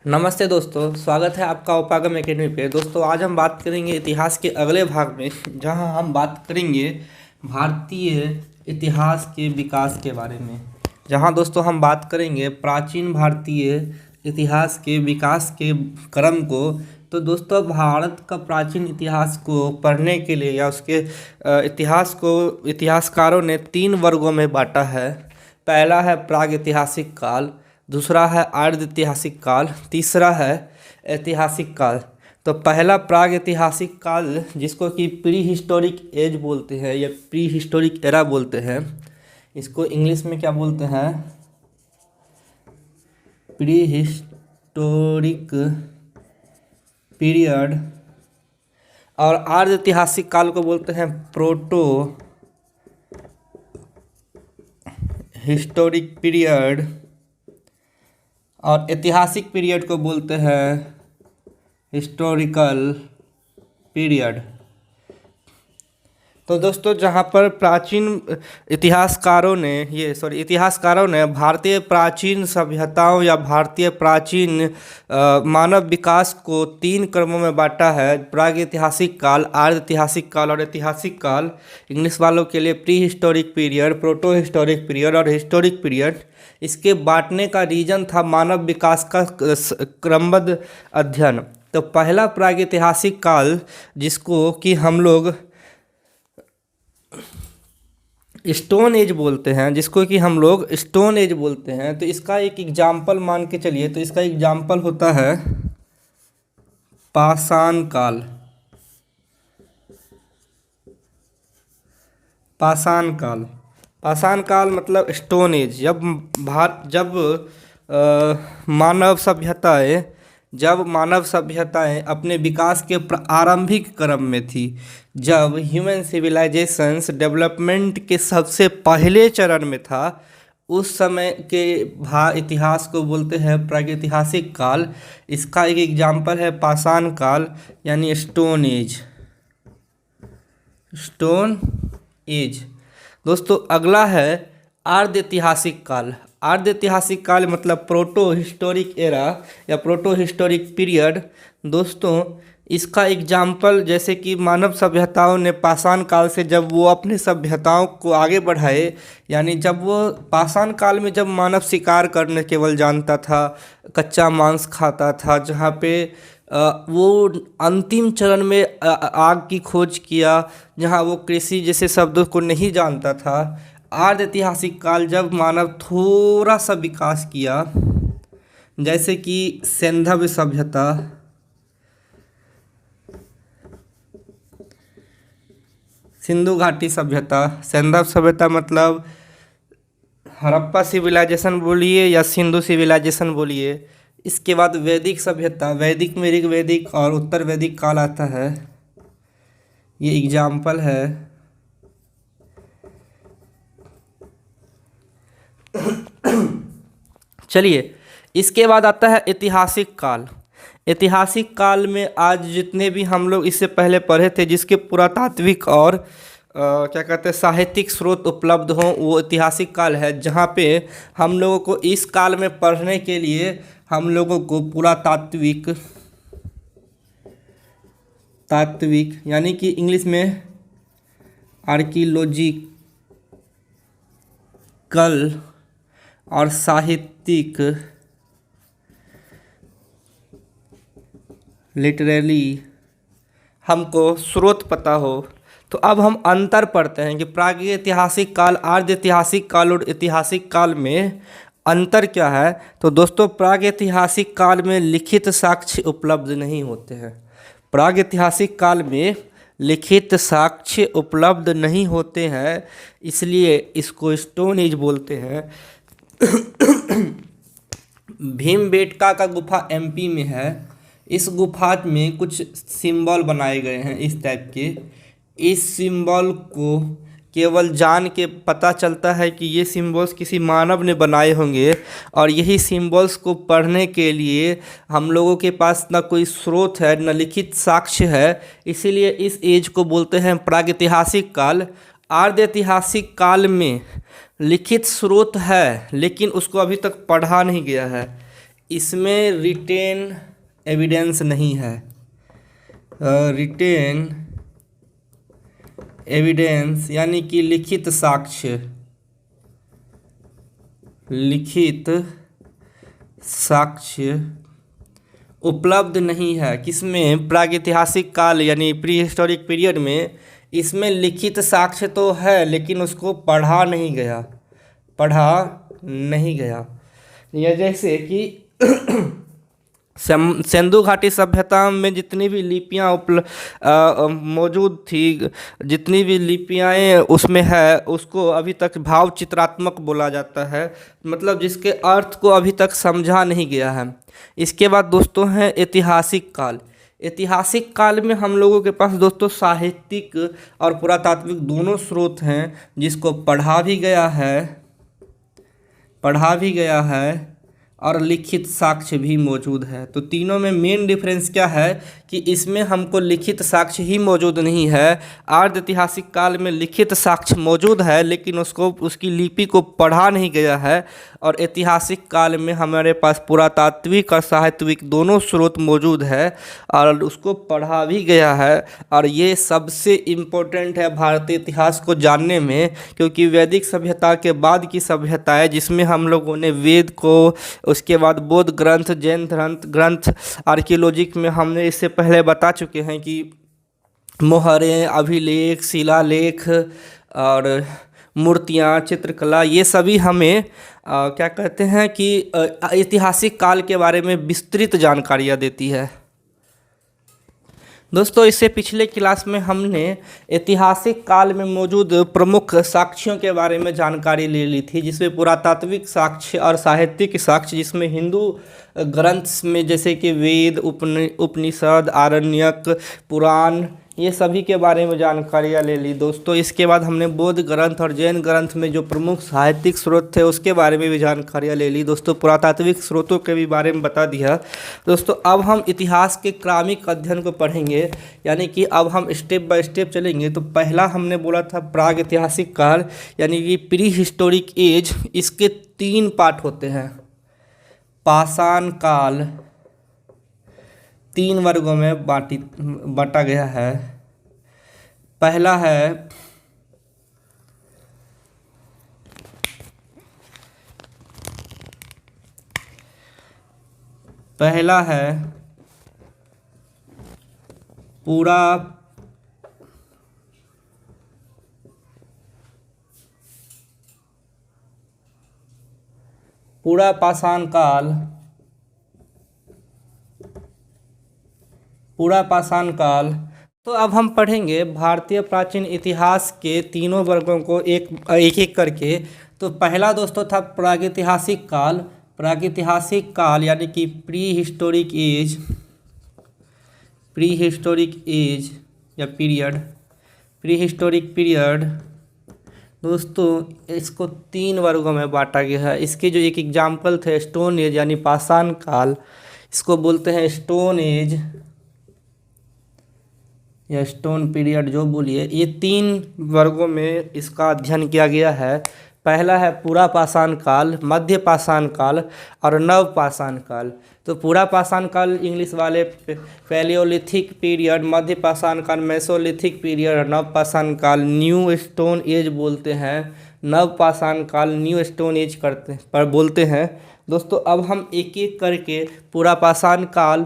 नमस्ते दोस्तों, स्वागत है आपका उपागम एकेडमी पे। दोस्तों आज हम बात करेंगे इतिहास के अगले भाग में, जहां हम बात करेंगे भारतीय इतिहास के विकास के बारे में। जहां दोस्तों हम बात करेंगे प्राचीन भारतीय इतिहास के विकास के क्रम को। तो दोस्तों भारत का प्राचीन इतिहास को पढ़ने के लिए या उसके इतिहास को इतिहासकारों ने 3 वर्गों में बांटा है। पहला है प्रागैतिहासिक काल, दूसरा है अर्ध ऐतिहासिक काल, तीसरा है ऐतिहासिक काल। तो पहला प्रागैतिहासिक काल, जिसको कि प्री हिस्टोरिक एज बोलते हैं या प्री हिस्टोरिक एरा बोलते हैं, इसको इंग्लिश में क्या बोलते हैं? Pre historic period. और अर्ध ऐतिहासिक काल को बोलते हैं प्रोटो हिस्टोरिक पीरियड। और ऐतिहासिक पीरियड को बोलते हैं हिस्टोरिकल पीरियड। तो दोस्तों जहाँ पर प्राचीन इतिहासकारों ने भारतीय प्राचीन सभ्यताओं या भारतीय प्राचीन मानव विकास को 3 क्रमों में बांटा है: प्रागैतिहासिक काल, अर्ध ऐतिहासिक काल और ऐतिहासिक काल। इंग्लिश वालों के लिए pre historic period, proto historic period और हिस्टोरिक पीरियड। इसके बांटने का रीजन था मानव विकास का क्रमबद्ध अध्ययन। तो पहला प्रागैतिहासिक काल, जिसको कि हम लोग स्टोन एज बोलते हैं, तो इसका एक एग्जाम्पल मान के चलिए। तो इसका एग्जाम्पल होता है पाषाण काल। पाषाण काल मतलब स्टोन एज। जब मानव सभ्यताएं अपने विकास के आरंभिक क्रम में थी, जब ह्यूमन सिविलाइजेशंस डेवलपमेंट के सबसे पहले चरण में था, उस समय के इतिहास को बोलते हैं प्रागैतिहासिक काल। इसका एक एग्जाम्पल है पाषाण काल यानी स्टोन एज। दोस्तों अगला है अर्ध ऐतिहासिक काल। अर्ध ऐतिहासिक काल मतलब प्रोटो हिस्टोरिक एरा या प्रोटो हिस्टोरिक पीरियड। दोस्तों इसका एग्जाम्पल, जैसे कि मानव सभ्यताओं ने पाषाण काल से जब वो अपने सभ्यताओं को आगे बढ़ाए, यानी जब वो पाषाण काल में जब मानव शिकार करने केवल जानता था, कच्चा मांस खाता था, जहाँ पे वो अंतिम चरण में आग की खोज किया, जहाँ वो कृषि जैसे शब्दों को नहीं जानता था। अर्ध ऐतिहासिक काल जब मानव थोड़ा सा विकास किया, जैसे कि सिंधु सभ्यता, सिंधु घाटी सभ्यता। सिंधु सभ्यता मतलब हड़प्पा सिविलाइजेशन बोलिए या सिंधु सिविलाइजेशन बोलिए। इसके बाद वैदिक सभ्यता, वैदिक में ऋग्वैदिक और उत्तर वैदिक काल आता है। ये एग्जाम्पल है। चलिए, इसके बाद आता है ऐतिहासिक काल। ऐतिहासिक काल में आज जितने भी हम लोग इससे पहले पढ़े थे, जिसके पुरातात्विक और साहित्यिक स्रोत उपलब्ध हों, वो ऐतिहासिक काल है। जहाँ पे हम लोगों को इस काल में पढ़ने के लिए हम लोगों को पुरातात्विक यानी कि इंग्लिश में आर्कियोलॉजिकल और साहित्यिक लिटरेरी हमको स्रोत पता हो। तो अब हम अंतर पढ़ते हैं कि प्रागैतिहासिक काल, अर्ध ऐतिहासिक काल और ऐतिहासिक काल में अंतर क्या है। तो दोस्तों प्रागैतिहासिक काल में लिखित साक्ष्य उपलब्ध नहीं होते हैं। प्रागैतिहासिक काल में लिखित साक्ष्य उपलब्ध नहीं होते हैं, इसलिए इसको स्टोन एज बोलते हैं। भीमबेटका का गुफा एमपी में है। इस गुफा में कुछ सिंबल बनाए गए हैं इस टाइप के। इस सिंबल को केवल जान के पता चलता है कि ये सिंबल्स किसी मानव ने बनाए होंगे, और यही सिंबल्स को पढ़ने के लिए हम लोगों के पास ना कोई स्रोत है, न लिखित साक्ष्य है। इसीलिए इस एज को बोलते हैं प्रागैतिहासिक काल। अर्ध ऐतिहासिक काल में लिखित स्रोत है, लेकिन उसको अभी तक पढ़ा नहीं गया है। इसमें रिटेन एविडेंस नहीं है। रिटेन एविडेंस यानी कि लिखित साक्ष्य, लिखित साक्ष्य उपलब्ध नहीं है। किसमें? प्रागैतिहासिक काल यानी प्री हिस्टोरिक पीरियड में इसमें लिखित साक्ष्य तो है लेकिन उसको पढ़ा नहीं गया, पढ़ा नहीं गया। यह जैसे कि सिंधु घाटी सभ्यता में जितनी भी लिपियाँ मौजूद थी, जितनी भी लिपियाँ उसमें है, उसको अभी तक भाव चित्रात्मक बोला जाता है, मतलब जिसके अर्थ को अभी तक समझा नहीं गया है। इसके बाद दोस्तों है ऐतिहासिक काल। ऐतिहासिक काल में हम लोगों के पास दोस्तों साहित्यिक और पुरातात्विक दोनों स्रोत हैं, जिसको पढ़ा भी गया है, पढ़ा भी गया है और लिखित साक्ष्य भी मौजूद है। तो तीनों में मेन डिफरेंस क्या है कि इसमें हमको लिखित साक्ष्य ही मौजूद नहीं है। आर्ध ऐतिहासिक काल में लिखित साक्ष्य मौजूद है लेकिन उसको, उसकी लिपि को पढ़ा नहीं गया है। और ऐतिहासिक काल में हमारे पास पुरातात्विक और साहित्यिक दोनों स्रोत मौजूद है और उसको पढ़ा भी गया है। और ये सबसे इम्पोर्टेंट है भारतीय इतिहास को जानने में, क्योंकि वैदिक सभ्यता के बाद की सभ्यताएं जिसमें हम लोगों ने वेद को, उसके बाद बौद्ध ग्रंथ, जैन ग्रंथ, आर्कियोलॉजिक में हमने इससे पहले बता चुके हैं कि मोहरें, अभिलेख, शिलालेख और मूर्तियाँ, चित्रकला, ये सभी हमें क्या कहते हैं कि ऐतिहासिक काल के बारे में विस्तृत जानकारियाँ देती है। दोस्तों इससे पिछले क्लास में हमने ऐतिहासिक काल में मौजूद प्रमुख साक्ष्यों के बारे में जानकारी ले ली थी, जिसमें पुरातात्विक साक्ष्य और साहित्यिक साक्ष्य, जिसमें हिंदू ग्रंथ में जैसे कि वेद, उपनिषद, आरण्यक, पुराण, ये सभी के बारे में जानकारियाँ ले ली दोस्तों। इसके बाद हमने बौद्ध ग्रंथ और जैन ग्रंथ में जो प्रमुख साहित्यिक स्रोत थे उसके बारे में भी जानकारियाँ ले ली दोस्तों। पुरातात्विक स्रोतों के भी बारे में बता दिया दोस्तों। अब हम इतिहास के क्रमिक अध्ययन को पढ़ेंगे, यानी कि अब हम स्टेप बाय स्टेप चलेंगे। तो पहला हमने बोला था प्राग ऐतिहासिक काल यानी कि प्री हिस्टोरिक एज। इसके 3 पार्ट होते हैं। पाषाण काल 3 वर्गों में बांटा गया है। पहला है पूरा पाषाण काल, पूरा पाषाण काल। तो अब हम पढ़ेंगे भारतीय प्राचीन इतिहास के तीनों वर्गों को एक एक करके। तो पहला दोस्तों था प्रागैतिहासिक काल। प्रागैतिहासिक काल यानी कि pre historic age, pre historic age या पीरियड, प्री हिस्टोरिक पीरियड दोस्तों इसको 3 वर्गों में बांटा गया है। इसके जो एक एग्जाम्पल थे स्टोन एज यानी पाषाण काल, इसको बोलते हैं स्टोन एज या स्टोन पीरियड जो बोलिए। ये 3 वर्गों में इसका अध्ययन किया गया है। पहला है पूरा पाषाण काल, मध्य पाषाण काल और नव पाषाण काल। तो पूरा पाषाण काल इंग्लिश वाले पैलियोलिथिक पीरियड, मध्य पाषाण काल मेसोलिथिक पीरियड और नव पाषाण काल न्यू स्टोन एज बोलते हैं। नव पाषाण काल न्यू स्टोन एज पर बोलते हैं दोस्तों। अब हम एक एक करके पूरा पाषाण काल,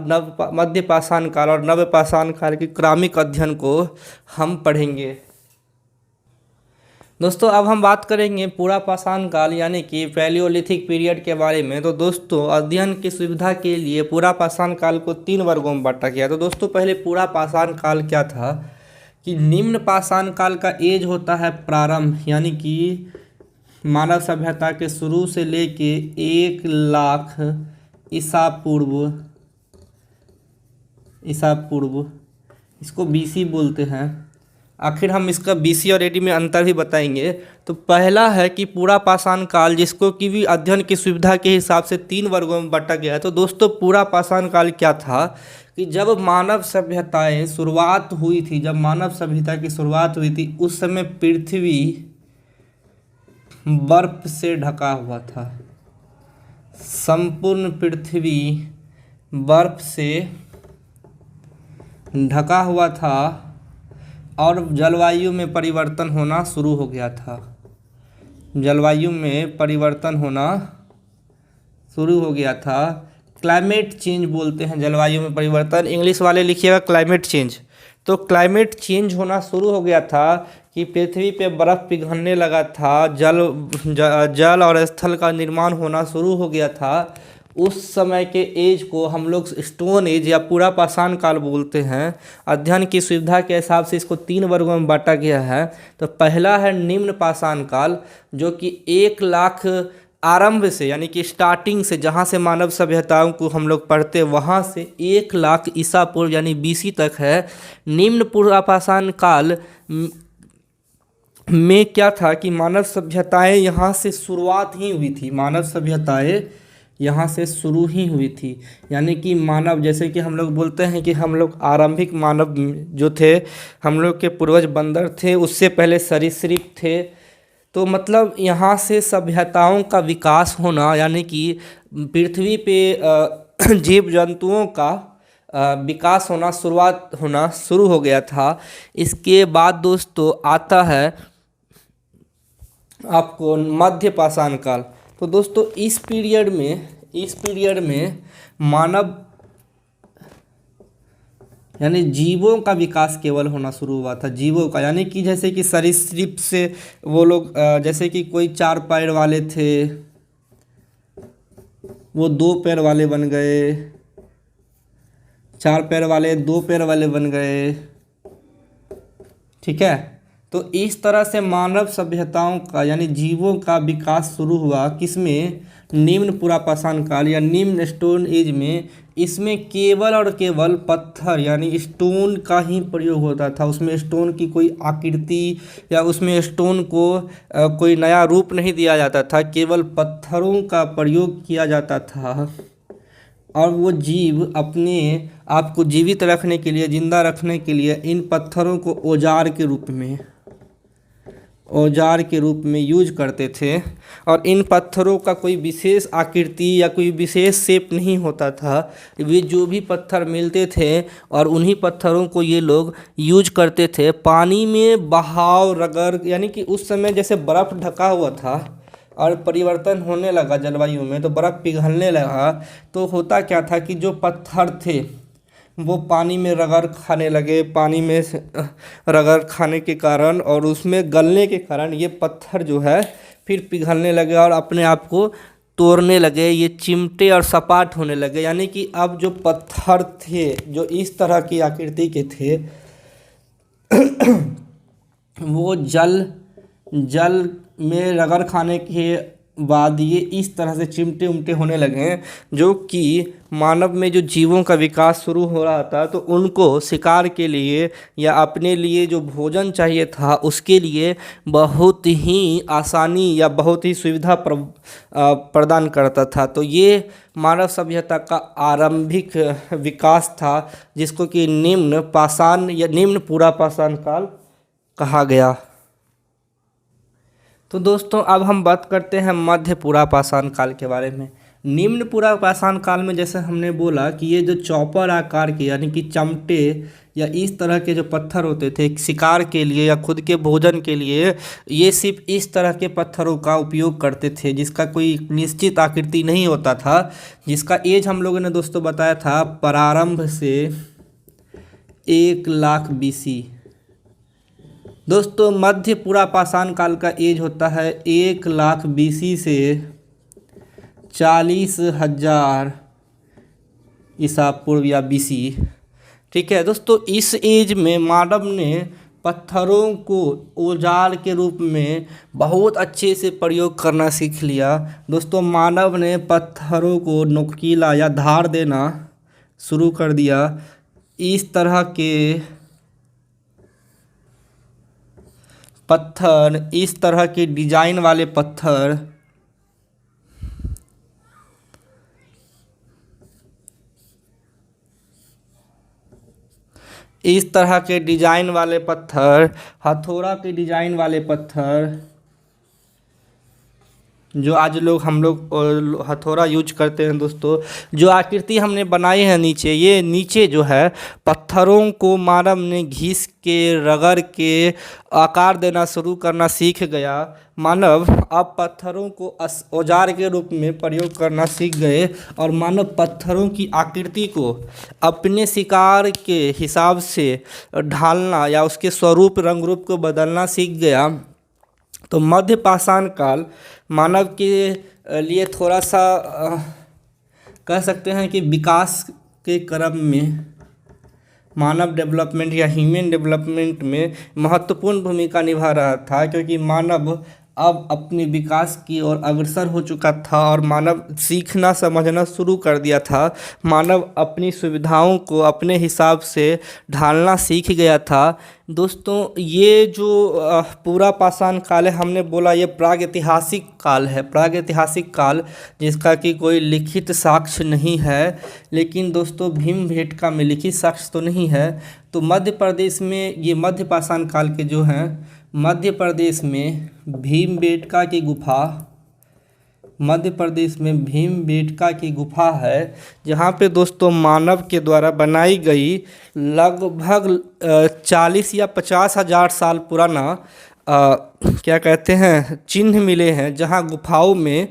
मध्य पाषाण काल और नव पाषाण काल के क्रमिक अध्ययन को हम पढ़ेंगे दोस्तों। अब हम बात करेंगे पूरा पाषाण काल यानी कि पैलियोलिथिक पीरियड के बारे में। तो दोस्तों अध्ययन की सुविधा के लिए पूरा पाषाण काल को 3 वर्गों में बांटा गया। तो दोस्तों पहले पूरा पाषाण काल क्या था कि निम्न पाषाण काल का एज होता है प्रारंभ, यानी कि मानव सभ्यता के शुरू से लेके 1 लाख ईसा पूर्व, इसको बीसी बोलते हैं। आखिर हम इसका बीसी और एडी में अंतर भी बताएंगे। तो पहला है कि पूरा पाषाण काल, जिसको कि भी अध्ययन की सुविधा के हिसाब से 3 वर्गों में बांटा गया है। तो दोस्तों पूरा पाषाण काल क्या था कि जब मानव सभ्यताएं शुरुआत हुई थी, जब मानव सभ्यता की शुरुआत हुई थी उस समय पृथ्वी बर्फ से ढका हुआ था, संपूर्ण पृथ्वी बर्फ से ढका हुआ था और जलवायु में परिवर्तन होना शुरू हो गया था। जलवायु में परिवर्तन होना शुरू हो गया था। क्लाइमेट चेंज बोलते हैं जलवायु में परिवर्तन, इंग्लिश वाले लिखिएगा क्लाइमेट चेंज। तो क्लाइमेट चेंज होना शुरू हो गया था कि पृथ्वी पे बर्फ़ पिघलने लगा था, जल और स्थल का निर्माण होना शुरू हो गया था। उस समय के एज को हम लोग स्टोन एज या पूरा पाषाण काल बोलते हैं। अध्ययन की सुविधा के हिसाब से इसको 3 वर्गों में बांटा गया है। तो पहला है निम्न पाषाण काल, जो कि 1 लाख आरंभ से यानी कि स्टार्टिंग से, जहाँ से मानव सभ्यताओं को हम लोग पढ़ते हैं वहाँ से 1 लाख ईसा पूर्व यानी BC तक है। निम्न पूर्व पाषाण काल में क्या था कि मानव सभ्यताएं यहाँ से शुरुआत ही हुई थी। मानव सभ्यताएं यहाँ से शुरू ही हुई थी, यानी कि मानव, जैसे कि हम लोग बोलते हैं कि हम लोग आरंभिक मानव जो थे, हम लोग के पूर्वज बंदर थे, उससे पहले सरीसृप थे। तो मतलब यहाँ से सभ्यताओं का विकास होना, यानी कि पृथ्वी पे जीव जंतुओं का विकास होना, शुरुआत होना शुरू हो गया था। इसके बाद दोस्तों आता है आपको मध्य पाषाण काल। तो दोस्तों इस पीरियड में मानव यानी जीवों का विकास केवल होना शुरू हुआ था। जीवों का यानी कि जैसे कि सरीसृप से वो लोग जैसे कि कोई 4 पैर वाले थे वो 2 पैर वाले बन गए, 4 पैर वाले 2 पैर वाले बन गए, ठीक है। तो इस तरह से मानव सभ्यताओं का यानी जीवों का विकास शुरू हुआ किसमें? निम्न पूरा पाषाण काल या निम्न स्टोन एज में। इसमें केवल और केवल पत्थर यानी स्टोन का ही प्रयोग होता था। उसमें स्टोन की कोई आकृति या उसमें स्टोन को कोई नया रूप नहीं दिया जाता था, केवल पत्थरों का प्रयोग किया जाता था। और वो जीव अपने आप को जीवित रखने के लिए, जिंदा रखने के लिए इन पत्थरों को औजार के रूप में यूज करते थे। और इन पत्थरों का कोई विशेष आकृति या कोई विशेष शेप नहीं होता था। वे जो भी पत्थर मिलते थे और उन्हीं पत्थरों को ये लोग यूज करते थे। पानी में बहाव रगड़, यानी कि उस समय जैसे बर्फ़ ढका हुआ था और परिवर्तन होने लगा जलवायु में, तो बर्फ़ पिघलने लगा, तो होता क्या था कि जो पत्थर थे वो पानी में रगड़ खाने लगे। पानी में रगड़ खाने के कारण और उसमें गलने के कारण ये पत्थर जो है फिर पिघलने लगे और अपने आप को तोड़ने लगे, ये चिमटे और सपाट होने लगे। यानी कि अब जो पत्थर थे जो इस तरह की आकृति के थे वो जल में रगड़ खाने के बाद ये इस तरह से चिमटे उमटे होने लगे हैं, जो कि मानव में जो जीवों का विकास शुरू हो रहा था तो उनको शिकार के लिए या अपने लिए जो भोजन चाहिए था उसके लिए बहुत ही आसानी या बहुत ही सुविधा प्रदान करता था। तो ये मानव सभ्यता का आरंभिक विकास था, जिसको कि निम्न पाषाण या निम्न पूरा पाषाण काल कहा गया। तो दोस्तों अब हम बात करते हैं मध्य पूरा पाषाण काल के बारे में। निम्न पूरा पाषाण काल में जैसे हमने बोला कि ये जो चौपर आकार के यानी कि चमटे या इस तरह के जो पत्थर होते थे शिकार के लिए या खुद के भोजन के लिए, ये सिर्फ इस तरह के पत्थरों का उपयोग करते थे जिसका कोई निश्चित आकृति नहीं होता था, जिसका एज हम लोगों ने दोस्तों बताया था प्रारंभ से 1 लाख BC। दोस्तों मध्य पूरा पाषाण काल का एज होता है 1 लाख BC से 40,000 ईसा पूर्व या BC, ठीक है। दोस्तों इस एज में मानव ने पत्थरों को औजार के रूप में बहुत अच्छे से प्रयोग करना सीख लिया। दोस्तों मानव ने पत्थरों को नुकीला या धार देना शुरू कर दिया। इस तरह के पत्थर, इस तरह के डिजाइन वाले पत्थर इस तरह के डिजाइन वाले पत्थर, हथौड़ा के डिजाइन वाले पत्थर जो आज लोग हम लोग हथौड़ा यूज करते हैं दोस्तों, जो आकृति हमने बनाई है नीचे, ये नीचे जो है पत्थरों को मानव ने घिस के रगड़ के आकार देना शुरू करना सीख गया। मानव अब पत्थरों को औजार के रूप में प्रयोग करना सीख गए और मानव पत्थरों की आकृति को अपने शिकार के हिसाब से ढालना या उसके स्वरूप रंग रूप को बदलना सीख गया। तो मध्य पाषाण काल मानव के लिए थोड़ा सा कह सकते हैं कि विकास के क्रम में, मानव डेवलपमेंट या ह्यूमन डेवलपमेंट में महत्वपूर्ण भूमिका निभा रहा था, क्योंकि मानव अब अपने विकास की ओर अग्रसर हो चुका था और मानव सीखना समझना शुरू कर दिया था। मानव अपनी सुविधाओं को अपने हिसाब से ढालना सीख गया था। दोस्तों, ये जो पूरा पाषाण काल है, हमने बोला ये प्रागैतिहासिक काल है। प्रागैतिहासिक काल जिसका कि कोई लिखित साक्ष्य नहीं है, लेकिन दोस्तों भीमबेटका में लिखित साक्ष्य तो नहीं है। तो मध्य प्रदेश में ये मध्य पाषाण काल के जो हैं, मध्य प्रदेश में भीमबेटका की गुफा, मध्य प्रदेश में भीमबेटका की गुफा है, जहाँ पे दोस्तों मानव के द्वारा बनाई गई लगभग 40 या 50 हज़ार साल पुराना क्या कहते हैं चिन्ह मिले हैं, जहाँ गुफाओं में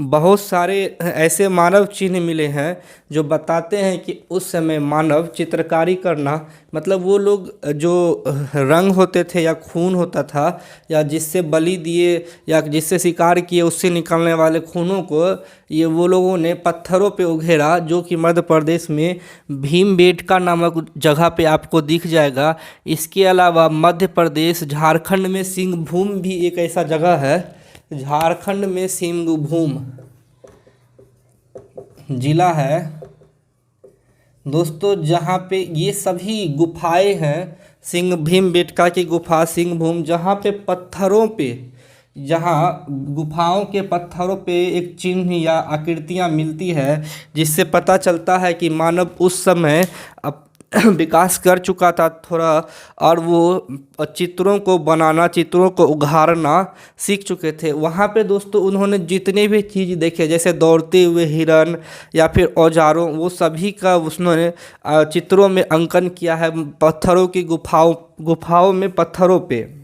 बहुत सारे ऐसे मानव चिन्ह मिले हैं जो बताते हैं कि उस समय मानव चित्रकारी करना, मतलब वो लोग जो रंग होते थे या खून होता था या जिससे बलि दिए या जिससे शिकार किए उससे निकलने वाले खूनों को ये वो लोगों ने पत्थरों पे उघेड़ा, जो कि मध्य प्रदेश में भीमबेटका नामक जगह पे आपको दिख जाएगा। इसके अलावा मध्य प्रदेश झारखंड में सिंहभूम भी एक ऐसा जगह है, झारखंड में सिंहभूम जिला है दोस्तों, जहाँ पे ये सभी गुफाएं हैं। भीमबेटका की गुफा सिंहभूम, जहाँ पे पत्थरों पे, जहाँ गुफाओं के पत्थरों पे एक चिन्ह या आकृतियाँ मिलती है, जिससे पता चलता है कि मानव उस समय विकास कर चुका था थोड़ा, और वो चित्रों को बनाना, चित्रों को उघाड़ना सीख चुके थे। वहाँ पे दोस्तों उन्होंने जितने भी चीज़ देखे, जैसे दौड़ते हुए हिरन या फिर औजारों, वो सभी का उन्होंने चित्रों में अंकन किया है, पत्थरों की गुफाओं में पत्थरों पे।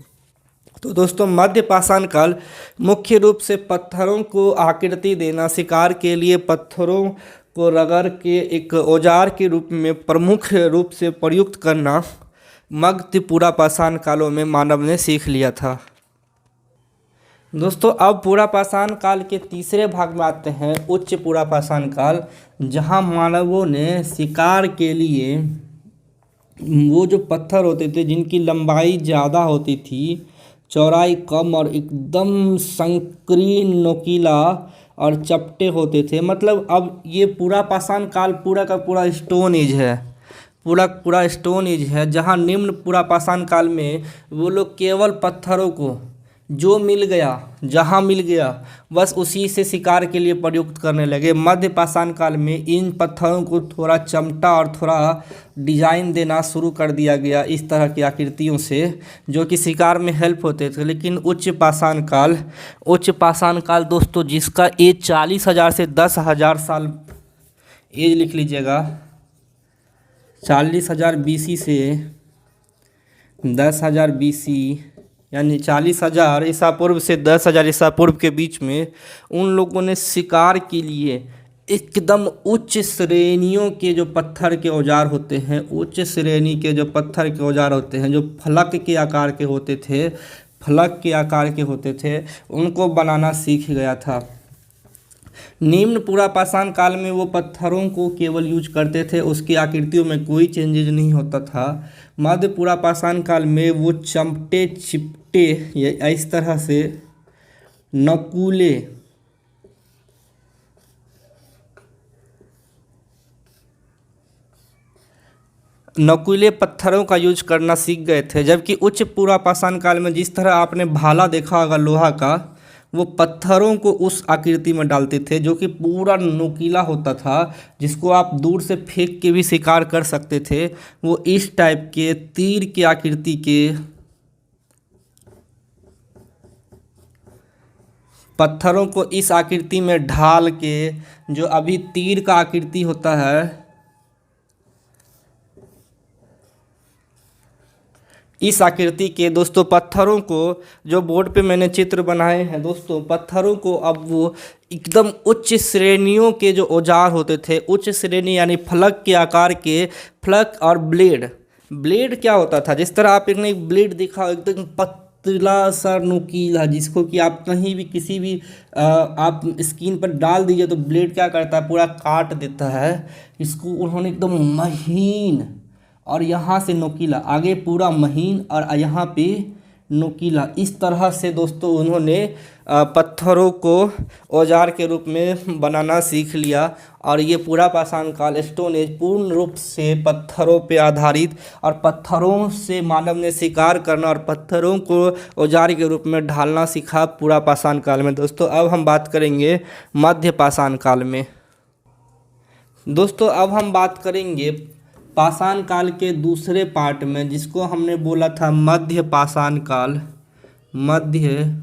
तो दोस्तों मध्य पाषाण काल मुख्य रूप से पत्थरों को आकृति देना, शिकार के लिए पत्थरों को रगड़ के एक औजार के रूप में प्रमुख रूप से प्रयुक्त करना मध्य पूरा पाषाण कालों में मानव ने सीख लिया था। दोस्तों अब पूरा पाषाण काल के तीसरे भाग में आते हैं, उच्च पूरा पाषाण काल, जहां मानवों ने शिकार के लिए वो जो पत्थर होते थे जिनकी लंबाई ज़्यादा होती थी, चौड़ाई कम और एकदम संकीर्ण नोकीला और चपटे होते थे, मतलब अब ये पूरा पाषाण काल पूरा का पूरा स्टोन एज है, पूरा स्टोन एज है। जहाँ निम्न पूरा पाषाण काल में वो लोग केवल पत्थरों को जो मिल गया, जहाँ मिल गया बस उसी से शिकार के लिए प्रयुक्त करने लगे। मध्य पाषाण काल में इन पत्थरों को थोड़ा चमटा और थोड़ा डिजाइन देना शुरू कर दिया गया इस तरह की आकृतियों से, जो कि शिकार में हेल्प होते थे। लेकिन उच्च पाषाण काल दोस्तों, जिसका एज 40,000 से 10,000 साल, एज लिख लीजिएगा, 40,000 BC से 10,000 BC, यानी 40,000 ईसा पूर्व से 10,000 ईसा पूर्व के बीच में उन लोगों ने शिकार के लिए एकदम उच्च श्रेणियों के जो पत्थर के औजार होते हैं, उच्च श्रेणी के जो पत्थर के औजार होते हैं, जो फलक के आकार के होते थे, उनको बनाना सीख गया था। निम्न पूरा पाषाण काल में वो पत्थरों को केवल यूज करते थे, उसकी आकृतियों में कोई चेंजेज नहीं होता था। मध्य पूरा पाषाण काल में वो चमटे चिपटे या इस तरह से नकुले पत्थरों का यूज करना सीख गए थे। जबकि उच्च पूरा पाषाण काल में जिस तरह आपने भाला देखा होगा लोहा का, वो पत्थरों को उस आकृति में डालते थे जो कि पूरा नुकीला होता था, जिसको आप दूर से फेंक के भी शिकार कर सकते थे। वो इस टाइप के तीर की आकृति के पत्थरों को इस आकृति में ढाल के, जो अभी तीर का आकृति होता है, इस आकृति के दोस्तों पत्थरों को, जो बोर्ड पे मैंने चित्र बनाए हैं दोस्तों, पत्थरों को अब वो एकदम उच्च श्रेणियों के जो औजार होते थे, उच्च श्रेणी यानी फलक के आकार के, फलक और ब्लेड। ब्लेड क्या होता था, जिस तरह आप एक ब्लेड दिखा एकदम पतला सा नुकीला, जिसको कि आप कहीं भी किसी भी आप स्किन पर डाल दीजिए तो ब्लेड क्या करता है, पूरा काट देता है। इसको उन्होंने एकदम महीन और यहाँ से नुकीला, आगे पूरा महीन और यहाँ पे नुकीला, इस तरह से दोस्तों उन्होंने पत्थरों को औजार के रूप में बनाना सीख लिया। और ये पूरा पाषाण काल, स्टोन एज, पूर्ण रूप से पत्थरों पे आधारित, और पत्थरों से मानव ने शिकार करना और पत्थरों को औजार के रूप में ढालना सीखा पूरा पाषाण काल में। दोस्तों अब हम बात करेंगे मध्य पाषाण काल में। दोस्तों अब हम बात करेंगे पाषाण काल के दूसरे पार्ट में, जिसको हमने बोला था मध्य पाषाण काल। मध्य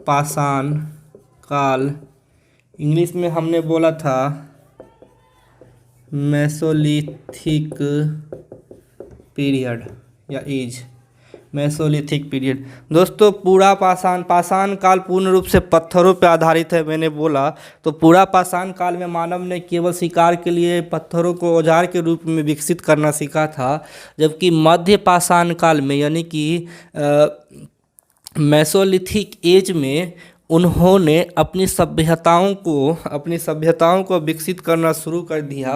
पाषाण काल इंग्लिश में हमने बोला था मेसोलिथिक पीरियड या एज, मेसोलिथिक पीरियड। दोस्तों पूरा पाषाण काल पूर्ण रूप से पत्थरों पर आधारित है, मैंने बोला। तो पूरा पाषाण काल में मानव ने केवल शिकार के लिए पत्थरों को औजार के रूप में विकसित करना सीखा था, जबकि मध्य पाषाण काल में यानी कि मेसोलिथिक एज में उन्होंने अपनी सभ्यताओं को विकसित करना शुरू कर दिया।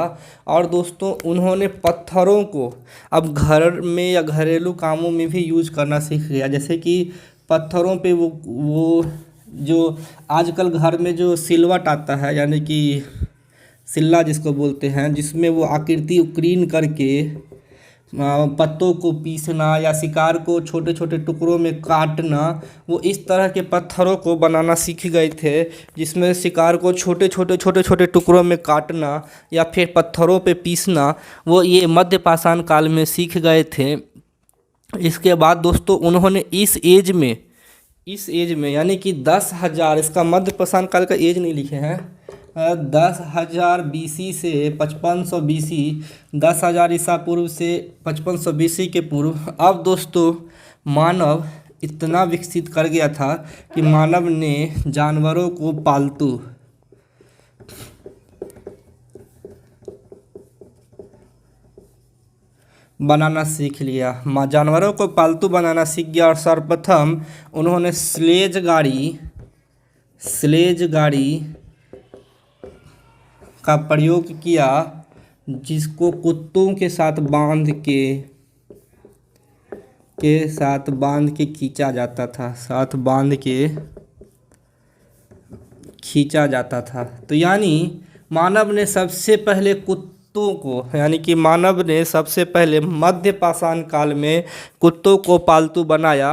और दोस्तों उन्होंने पत्थरों को अब घर में या घरेलू कामों में भी यूज करना सीख लिया, जैसे कि पत्थरों पे वो जो आजकल घर में जो सिलवट आता है, यानी कि सिल्ला जिसको बोलते हैं, जिसमें वो आकृति उकीर्ण करके पत्तों को पीसना या शिकार को छोटे छोटे टुकड़ों में काटना, वो इस तरह के पत्थरों को बनाना सीख गए थे, जिसमें शिकार को छोटे छोटे टुकड़ों में काटना या फिर पत्थरों पे पीसना, वो ये मध्य पाषाण काल में सीख गए थे। इसके बाद दोस्तों उन्होंने इस एज में यानी कि 10,000, इसका मध्य पाषाण काल का एज नहीं लिखे हैं, 10,000 BC से 5500 BC, 10,000 ईसा पूर्व से 5500 BC के पूर्व, अब दोस्तों मानव इतना विकसित कर गया था कि मानव ने जानवरों को पालतू बनाना सीख लिया। जानवरों को पालतू बनाना सीख गया। और सर्वप्रथम उन्होंने स्लेज गाड़ी का प्रयोग किया, जिसको कुत्तों के साथ बांध के खींचा जाता था। तो यानी मानव ने सबसे पहले मध्य पाषाण काल में कुत्तों को पालतू बनाया।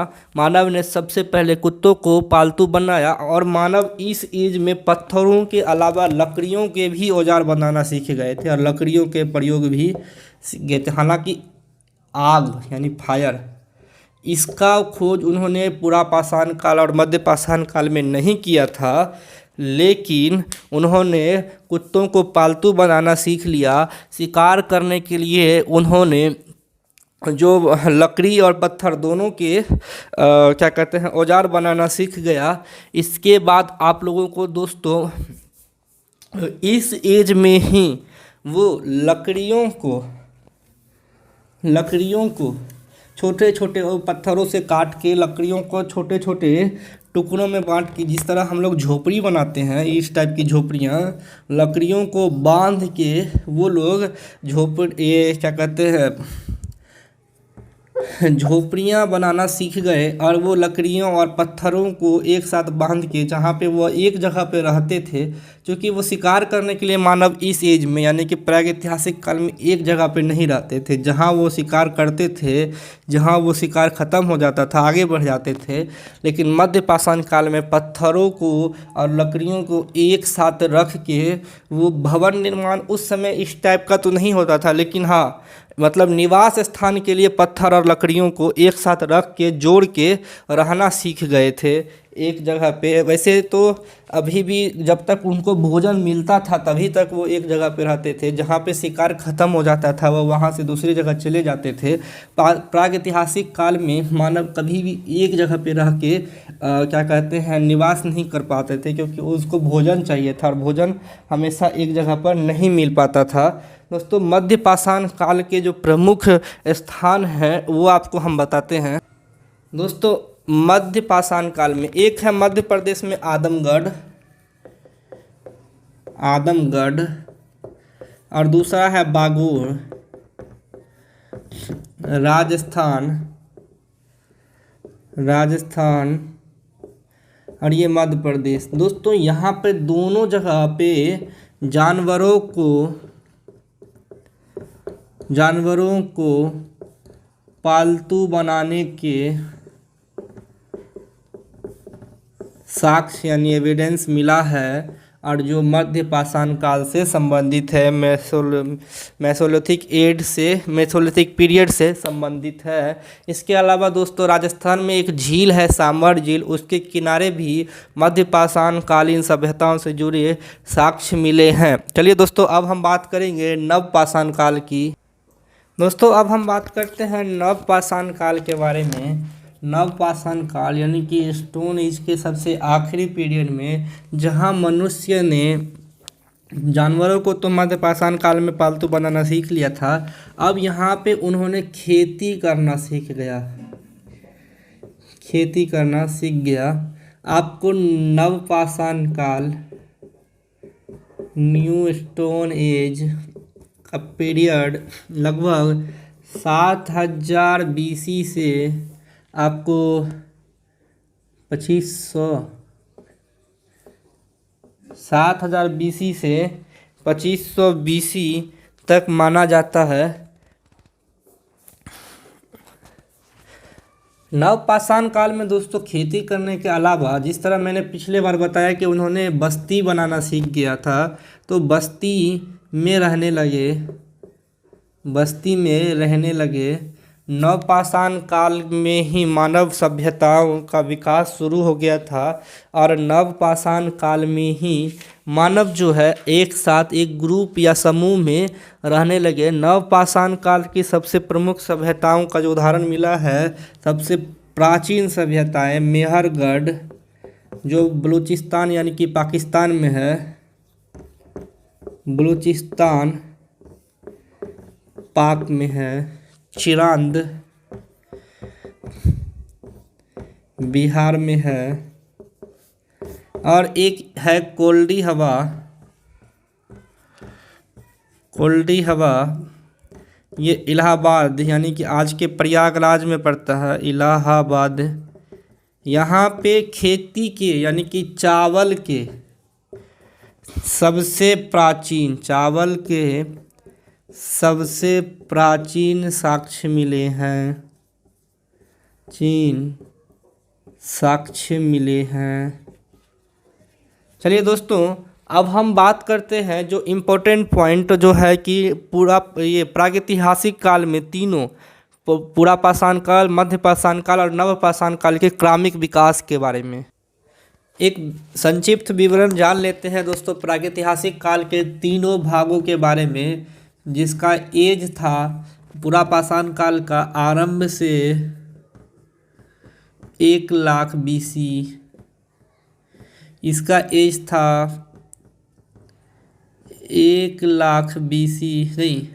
और मानव इस एज में पत्थरों के अलावा लकड़ियों के भी औजार बनाना सीख गए थे और लकड़ियों के प्रयोग भी सीख गए थे। हालांकि आग यानी फायर, इसका खोज उन्होंने पूरा पाषाण काल और मध्य पाषाण काल में नहीं किया था, लेकिन उन्होंने कुत्तों को पालतू बनाना सीख लिया। शिकार करने के लिए उन्होंने जो लकड़ी और पत्थर दोनों के औजार बनाना सीख गया। इसके बाद आप लोगों को दोस्तों इस एज में ही वो लकड़ियों को छोटे छोटे पत्थरों से काट के लकड़ियों को छोटे छोटे टुकड़ों में बांट के, जिस तरह हम लोग झोपड़ी बनाते हैं, इस टाइप की झोपड़ियाँ, लकड़ियों को बांध के वो लोग झोपड़ियाँ बनाना सीख गए। और वो लकड़ियों और पत्थरों को एक साथ बांध के, जहाँ पे वो एक जगह पे रहते थे, क्योंकि वो शिकार करने के लिए मानव इस एज में यानी कि प्रागैतिहासिक काल में एक जगह पे नहीं रहते थे। जहाँ वो शिकार करते थे, जहाँ वो शिकार ख़त्म हो जाता था, आगे बढ़ जाते थे। लेकिन मध्य पाषाण काल में पत्थरों को और लकड़ियों को एक साथ रख के वो भवन निर्माण, उस समय इस टाइप का तो नहीं होता था, लेकिन हाँ मतलब निवास स्थान के लिए पत्थर और लकड़ियों को एक साथ रख के जोड़ के रहना सीख गए थे एक जगह पे। वैसे तो अभी भी जब तक उनको भोजन मिलता था तभी तक वो एक जगह पे रहते थे, जहाँ पे शिकार खत्म हो जाता था वो वहाँ से दूसरी जगह चले जाते थे। प्रागैतिहासिक काल में मानव कभी भी एक जगह पे रह के क्या कहते हैं निवास नहीं कर पाते थे, क्योंकि उसको भोजन चाहिए था और भोजन हमेशा एक जगह पर नहीं मिल पाता था। दोस्तों मध्य पाषाण काल के जो प्रमुख स्थान हैं वो आपको हम बताते हैं। दोस्तों मध्य पाषाण काल में एक है मध्य प्रदेश में आदमगढ़ और दूसरा है बागोर राजस्थान और ये मध्य प्रदेश। दोस्तों यहाँ पे दोनों जगह पे जानवरों को पालतू बनाने के साक्ष्य यानी एविडेंस मिला है, और जो मध्य पाषाण काल से संबंधित है, मेसोलिथिक पीरियड से संबंधित है। इसके अलावा दोस्तों राजस्थान में एक झील है सांबर झील, उसके किनारे भी मध्य पाषाण कालीन सभ्यताओं से जुड़े साक्ष्य मिले हैं। चलिए दोस्तों अब हम बात करेंगे नव पाषाण काल की। दोस्तों अब हम बात करते हैं नव पाषाण काल के बारे में। नव पाषाण काल यानी कि स्टोन एज के सबसे आखिरी पीरियड में, जहां मनुष्य ने जानवरों को तो मध्य पाषाण काल में पालतू बनाना सीख लिया था, अब यहाँ पे उन्होंने खेती करना सीख गया। आपको नव पाषाण काल न्यू स्टोन एज का पीरियड लगभग 7000 BC से आपको 7000 BC से 2500 BC तक माना जाता है। नव पाषाण काल में दोस्तों खेती करने के अलावा, जिस तरह मैंने पिछले बार बताया कि उन्होंने बस्ती बनाना सीख गया था, तो बस्ती में रहने लगे। नव पाषाण काल में ही मानव सभ्यताओं का विकास शुरू हो गया था, और नव पाषाण काल में ही मानव जो है एक साथ एक ग्रुप या समूह में रहने लगे। नव पाषाण काल की सबसे प्रमुख सभ्यताओं का जो उदाहरण मिला है, सबसे प्राचीन सभ्यताएं मेहरगढ़ जो बलूचिस्तान यानी कि पाकिस्तान में है, बलूचिस्तान पाक में है, चिरांद बिहार में है, और एक है कोल्डी हवा ये इलाहाबाद यानी कि आज के प्रयागराज में पड़ता है, इलाहाबाद। यहाँ पे खेती के यानी कि चावल के सबसे प्राचीन साक्ष्य मिले हैं। चलिए दोस्तों अब हम बात करते हैं जो इम्पोर्टेंट पॉइंट जो है कि पूरा ये प्रागैतिहासिक काल में तीनों पूरा पाषाण काल, मध्य पाषाण काल और नव पाषाण काल के क्रमिक विकास के बारे में एक संक्षिप्त विवरण जान लेते हैं दोस्तों प्रागैतिहासिक काल के तीनों भागों के बारे में, जिसका एज था पूरा पाषाण काल का आरंभ से 1,00,000 BC। इसका एज था 1,00,000 BC नहीं,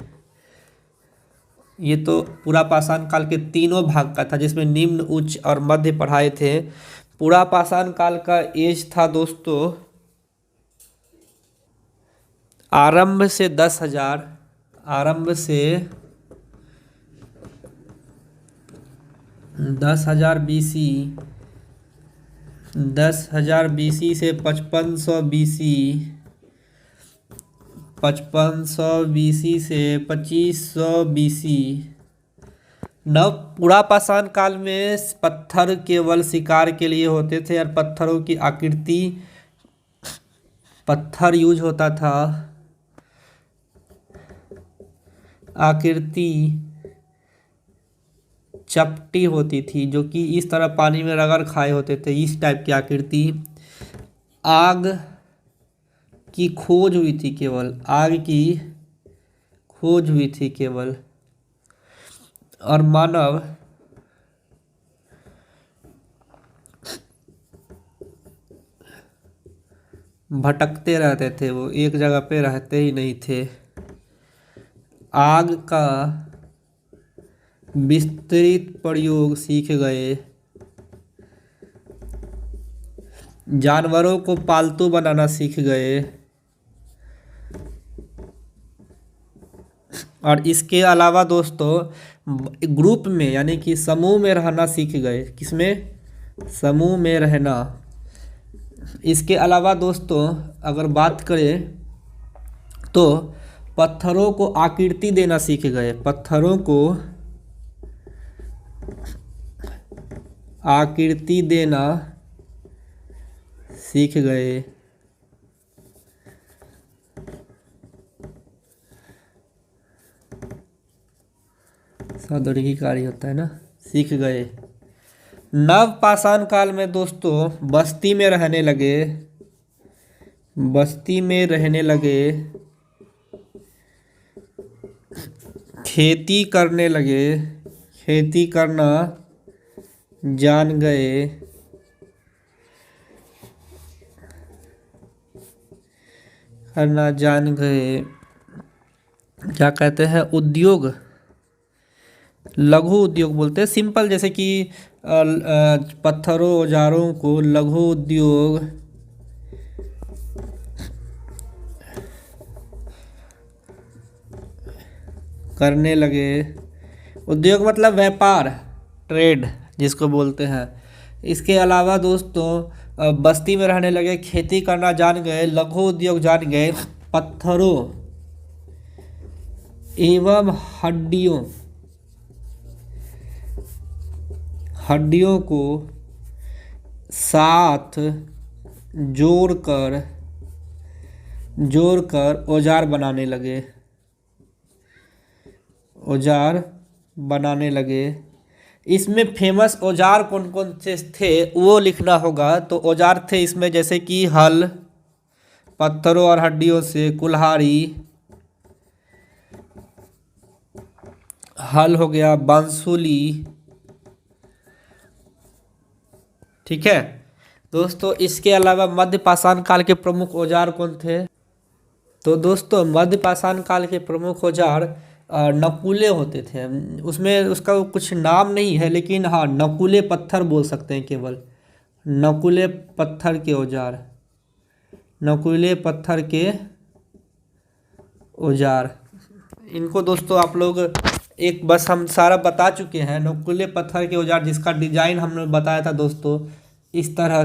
ये तो पूरा पाषाण काल के तीनों भाग का था, जिसमें निम्न, उच्च और मध्य पढ़ाए थे। पूरा पाषाण काल का एज था दोस्तों आरंभ से 10,000 BC, 10,000 BC से 5500 BC, 5500 BC से 2500 BC। पूरा पाषाण काल में पत्थर केवल शिकार के लिए होते थे और पत्थरों की आकृति पत्थर यूज होता था। आकृति चपटी होती थी, जो कि इस तरह पानी में रगड़ खाए होते थे, इस टाइप की आकृति। आग की खोज हुई थी केवल, आग की खोज हुई थी केवल, और मानव भटकते रहते थे, वो एक जगह पे रहते ही नहीं थे। आग का विस्तृत प्रयोग सीख गए, जानवरों को पालतू बनाना सीख गए, और इसके अलावा दोस्तों ग्रुप में यानी कि समूह में रहना सीख गए। किसमें? समूह में रहना। इसके अलावा दोस्तों अगर बात करें तो पत्थरों को आकृति देना सीख गए, पत्थरों को आकृति देना सीख गए। सौंदर्य कार्य होता है ना, सीख गए। नव पाषाण काल में दोस्तों बस्ती में रहने लगे, बस्ती में रहने लगे, खेती करने लगे, खेती करना जान गए, करना जान गए। क्या कहते हैं? उद्योग, लघु उद्योग बोलते हैं, सिंपल, जैसे कि पत्थरों औजारों को लघु उद्योग करने लगे। उद्योग मतलब व्यापार, ट्रेड जिसको बोलते हैं। इसके अलावा दोस्तों बस्ती में रहने लगे, खेती करना जान गए, लघु उद्योग जान गए, पत्थरों एवं हड्डियों को साथ जोड़कर औजार बनाने लगे, औजार बनाने लगे। इसमें फेमस औजार कौन कौन से थे वो लिखना होगा। तो औजार थे इसमें जैसे कि हल, पत्थरों और हड्डियों से कुल्हाड़ी, हल हो गया, बांसुली। ठीक है दोस्तों। इसके अलावा मध्य पाषाण काल के प्रमुख औजार कौन थे? तो दोस्तों मध्य पाषाण काल के प्रमुख औजार नकुले होते थे। उसमें उसका कुछ नाम नहीं है, लेकिन हाँ नकुले पत्थर बोल सकते हैं, केवल नकुले पत्थर के औजार, नकुले पत्थर के औजार। इनको दोस्तों आप लोग एक बस हम सारा बता चुके हैं। नकुले पत्थर के औजार जिसका डिजाइन हमने बताया था दोस्तों, इस तरह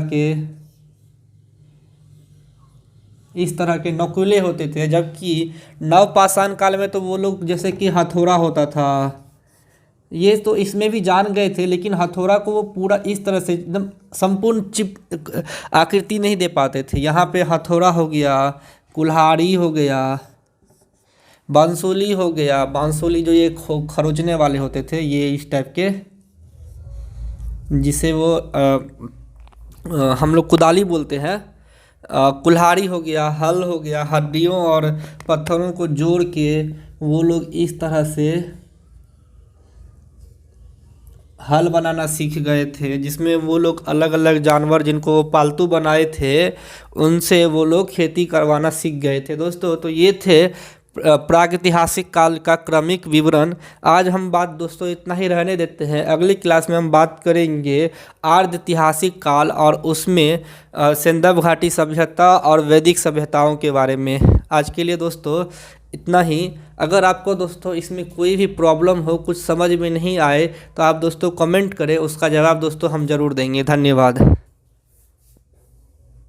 के नकुले होते थे। जबकि नवपाषाण काल में तो वो लोग जैसे कि हथौड़ा होता था, ये तो इसमें भी जान गए थे, लेकिन हथौड़ा को वो पूरा इस तरह से एकदम संपूर्ण आकृति नहीं दे पाते थे। यहाँ पे हथौड़ा हो गया, कुल्हाड़ी हो गया, बांसुली हो गया, बांसुली जो ये खरोचने वाले होते थे, ये इस टाइप के, जिसे वो हम लोग कुदाली बोलते हैं। कुल्हाड़ी हो गया, हल हो गया, हड्डियों और पत्थरों को जोड़ के वो लोग इस तरह से हल बनाना सीख गए थे, जिसमें वो लोग अलग अलग जानवर जिनको पालतू बनाए थे उनसे वो लोग खेती करवाना सीख गए थे दोस्तों। तो ये थे प्रागैतिहासिक काल का क्रमिक विवरण। आज हम बात दोस्तों इतना ही रहने देते हैं। अगली क्लास में हम बात करेंगे आर्य ऐतिहासिक काल और उसमें सिंधु घाटी सभ्यता और वैदिक सभ्यताओं के बारे में। आज के लिए दोस्तों इतना ही। अगर आपको दोस्तों इसमें कोई भी प्रॉब्लम हो, कुछ समझ में नहीं आए, तो आप दोस्तों कमेंट करें, उसका जवाब दोस्तों हम ज़रूर देंगे। धन्यवाद।